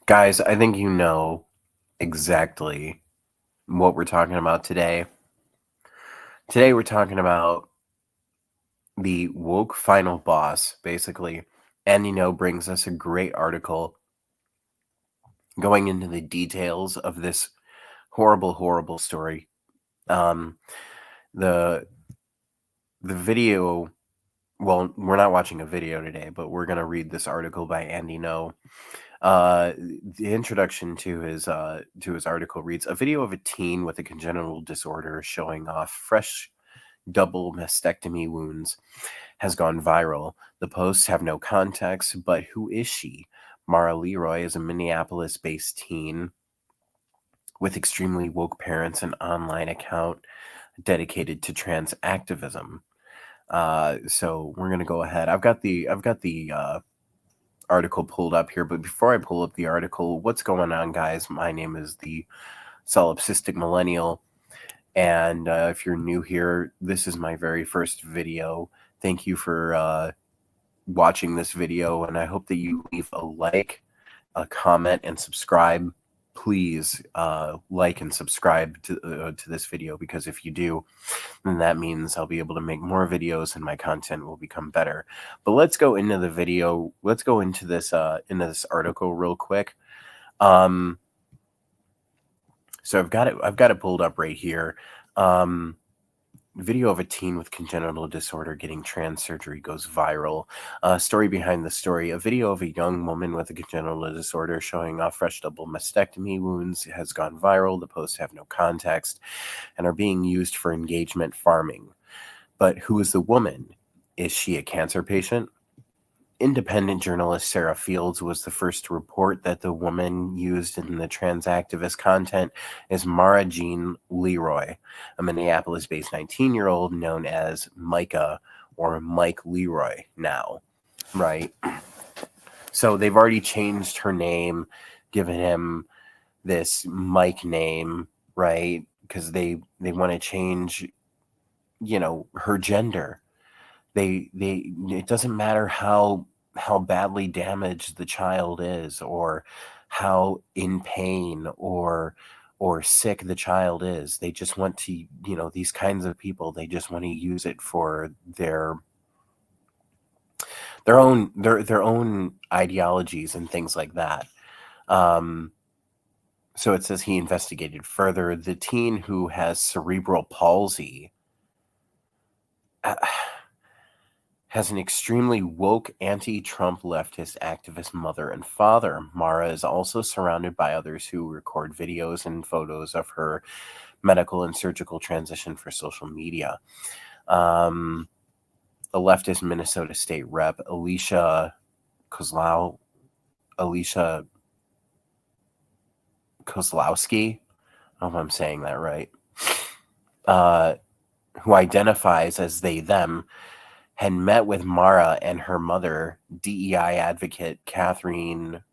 Guys, I think you know exactly what we're talking about today. Today, we're talking about the woke final boss, basically. And brings us a great article going into the details of this horrible, horrible story. Um, the the video. Well, we're not watching a video today, but we're gonna read this article by Andy No. The introduction to his article reads: a video of a teen with a congenital disorder showing off fresh double mastectomy wounds has gone viral. The posts have no context, but who is she? Mara Leroy is a Minneapolis-based teen with extremely woke parents and online account dedicated to trans activism. So we're gonna go ahead. I've got the article pulled up here, but before I pull up the article, what's going on, guys? My name is the Solipsistic Millennial, and if you're new here, this is my very first video. Thank you for watching this video, and I hope that you leave a like, a comment, and subscribe. Please like and subscribe to this video, because if you do, then that means I'll be able to make more videos and my content will become better. But let's go into the video. Let's go into this article real quick. So I've got it pulled up right here. Video of a teen with congenital disorder getting trans surgery goes viral. Story behind the story: a video of a young woman with a congenital disorder showing off fresh double mastectomy wounds has gone viral. The posts have no context and are being used for engagement farming. But who is the woman? Is she a cancer patient? Independent journalist Sarah Fields was the first to report that the woman used in the trans activist content is Mara Jean Leroy, a Minneapolis-based 19-year-old known as Micah or Mike Leroy now, right? So they've already changed her name, given him this Mike name, right? Because they want to change, her gender. It doesn't matter how badly damaged the child is, or how in pain or sick the child is. They just want to, these kinds of people, they just want to use it for their own ideologies and things like that. So it says he investigated further. The teen, who has cerebral palsy, has an extremely woke anti-Trump leftist activist mother and father. Mara is also surrounded by others who record videos and photos of her medical and surgical transition for social media. The leftist Minnesota state rep, Alicia Kozlowski, I hope I'm saying that right, who identifies as they, them, had met with Mara and her mother, DEI advocate Catherine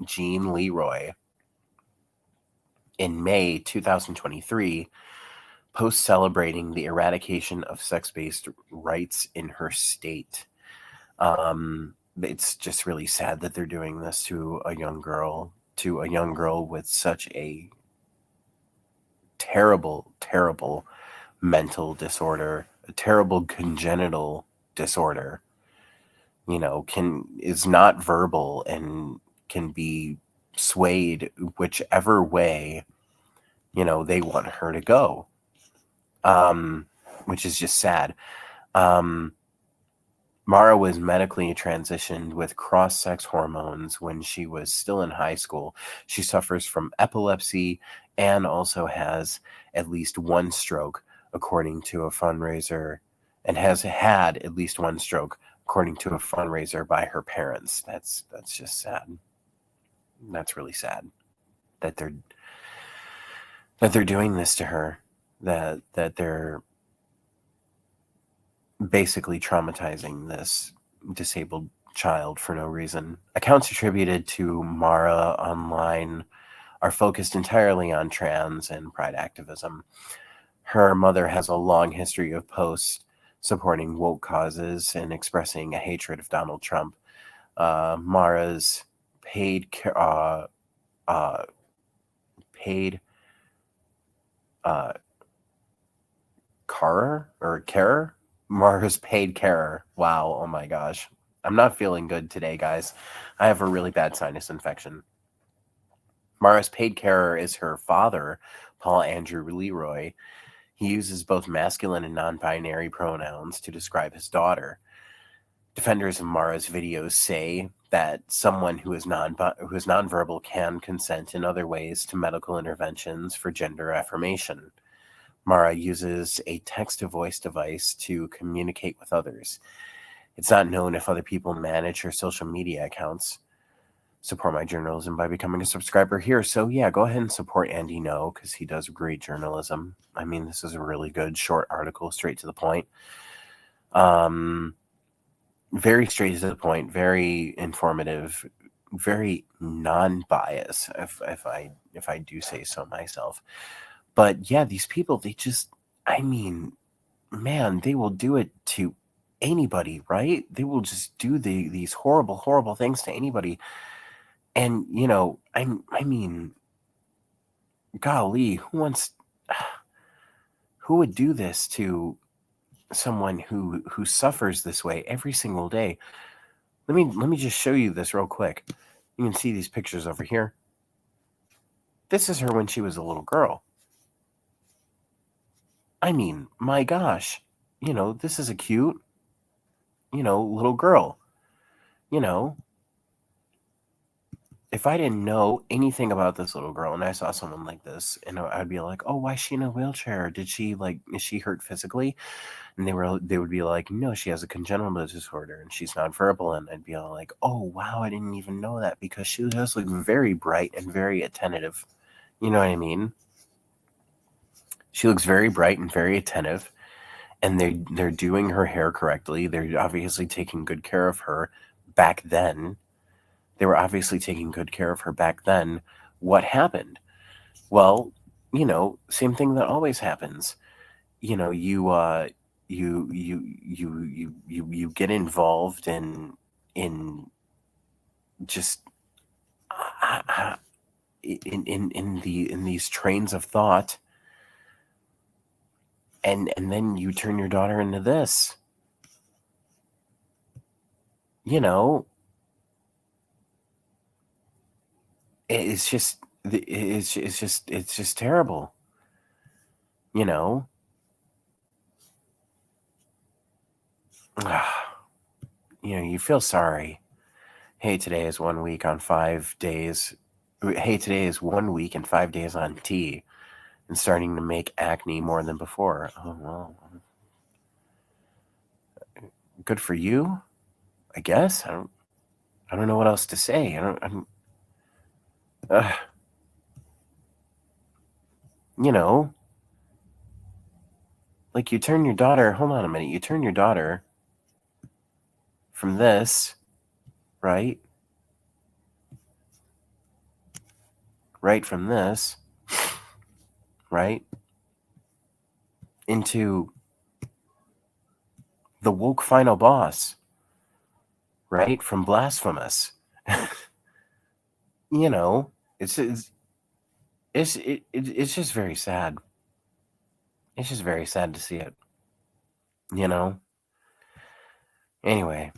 Jean Leroy, in May 2023, post celebrating the eradication of sex-based rights in her state. It's just really sad that they're doing this to a young girl with such a terrible, terrible mental disorder, a terrible congenital disorder, is not verbal and can be swayed whichever way, they want her to go, which is just sad. Mara was medically transitioned with cross-sex hormones when she was still in high school. She suffers from epilepsy and also has at least one stroke, according to a fundraiser, and has had at least one stroke, according to a fundraiser by her parents. That's just sad. That's really sad that they're doing this to her, that they're basically traumatizing this disabled child for no reason. Accounts attributed to Mara online are focused entirely on trans and pride activism. Her mother has a long history of posts supporting woke causes and expressing a hatred of Donald Trump. Mara's paid uh, paid uh, carer. Mara's paid carer. Wow. Oh my gosh. I'm not feeling good today, guys. I have a really bad sinus infection. Mara's paid carer is her father, Paul Andrew Leroy. He uses both masculine and non-binary pronouns to describe his daughter. Defenders of Mara's videos say that someone who is nonverbal can consent in other ways to medical interventions for gender affirmation. Mara uses a text-to-voice device to communicate with others. It's not known if other people manage her social media accounts. Support my journalism by becoming a subscriber here. So yeah, go ahead and support Andy No, because he does great journalism. I mean, this is a really good short article, straight to the point. Very straight to the point, very informative, very non-biased, if I do say so myself. But yeah, these people, they just, I mean, man, they will do it to anybody, right? They will just do these horrible, horrible things to anybody. And you know, I mean, golly, who would do this to someone who suffers this way every single day? Let me just show you this real quick. You can see these pictures over here. This is her when she was a little girl. I mean, my gosh, you know, this is a cute, you know, little girl. You know, if I didn't know anything about this little girl and I saw someone like this, and I'd be like, oh, why is she in a wheelchair? Did she, like, is she hurt physically? And they would be like, no, she has a congenital disorder and she's nonverbal. And I'd be all like, oh, wow, I didn't even know that, because she does look very bright and very attentive. You know what I mean? She looks very bright and very attentive, and they're doing her hair correctly. They're obviously taking good care of her back then. They were obviously taking good care of her back then. What happened? Well, you know, same thing that always happens. You know, you get involved in just in these trains of thought, and then you turn your daughter into this. You know, it's just terrible. You know, you know, you feel sorry. Hey, today is 1 week on 5 days. Hey, today is 1 week and 5 days on T, and starting to make acne more than before. Oh well, good for you, I guess. I don't know what else to say. You know, like, you turn your daughter. Hold on a minute. You turn your daughter from this, right? Right from this, right, into the woke final boss, right, from blasphemous. You know, it's just very sad. It's just very sad to see it. You know. Anyway,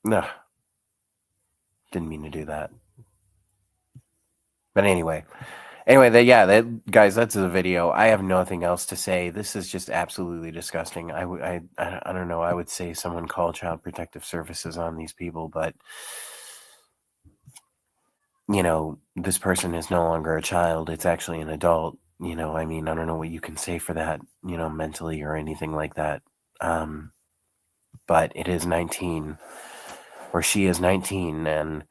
no, didn't mean to do that. But anyway, guys, that's the video. I have nothing else to say. This is just absolutely disgusting. I don't know. I would say someone call Child Protective Services on these people, but you know, this person is no longer a child. It's actually an adult. You know, I mean, I don't know what you can say for that, you know, mentally or anything like that. But it is 19, or she is 19, and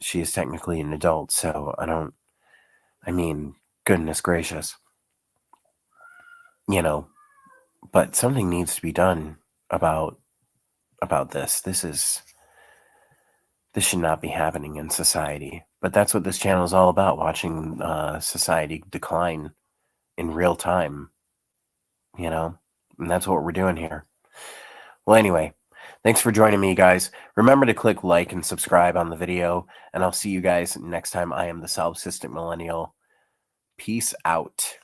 she is technically an adult. So I mean, goodness gracious, you know, but something needs to be done about this. This should not be happening in society. But that's what this channel is all about, watching society decline in real time, you know, and that's what we're doing here. Well, anyway, Thanks for joining me, guys. Remember to click like and subscribe on the video, and I'll see you guys next time. I am the Solipsistic Millennial. Peace out.